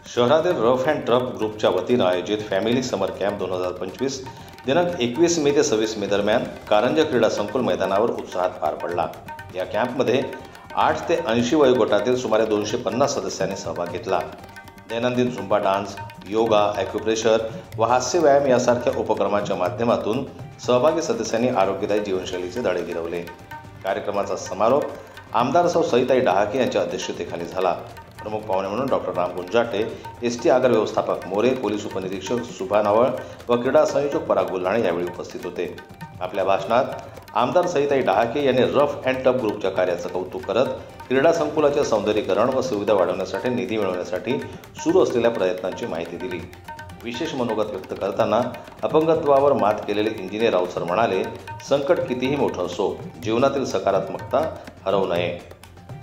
शहरातील rough and tough ग्रुपच्या वतीनं आयोजित फॅमिली समर कॅम्प 2025 दिनांक 21 मे ते 26 मे दरम्यान कारंजा क्रीडा संकुल मैदानावर उत्साहात पार पडला। या कॅम्पमध्ये 8 ते 80 वयोगटातील सुमारे 250 सदस्यांनी सहभाग घेतला। दैनंदिन झुंबा डान्स, योगा, ॲक्युप्रेशर व हास्य व्यायाम यासारख्या उपक्रमांच्या माध्यमातून सहभागी सदस्यांनी आरोग्यदायी जीवनशैलीचे धडे गिरवले। कार्यक्रमाचा समारोप आमदार सौ सईताई डहाके यांच्या अध्यक्षतेखाली झाला। प्रमुख पाहुणे म्हणून डॉक्टर राम गुंजाटे, एसटी आगार व्यवस्थापक मोरे, पोलीस उपनिरीक्षक सुभा नावळ व क्रीडा संयोजक पराग गुल्हाणे यावेळी उपस्थित होते। आपल्या भाषणात आमदार सईताई डहाके यांनी रफ अँड टफ ग्रुपच्या कार्याचं कौतुक करत क्रीडा संकुलाचे सौंदर्यीकरण व सुविधा वाढवण्यासाठी निधी मिळवण्यासाठी सुरू असलेल्या प्रयत्नांची माहिती दिली। विशेष मनोगत व्यक्त करताना अपंगत्वावर मात केलेले इंजिनियर राव सर म्हणाले, संकट कितीही मोठं असो, जीवनातील सकारात्मकता हरवू नये।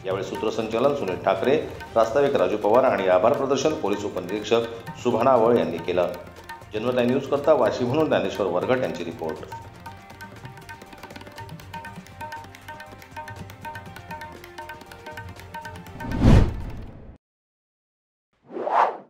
यावेळी सूत्रसंचालन सुनील ठाकरे, प्रास्ताविक राजू पवार आणि आभार प्रदर्शन पोलीस उपनिरीक्षक सुभा नावळ यांनी केलं। जनवत न्यूज करता वाशिमहून ज्ञानेश्वर वरघट यांची रिपोर्ट।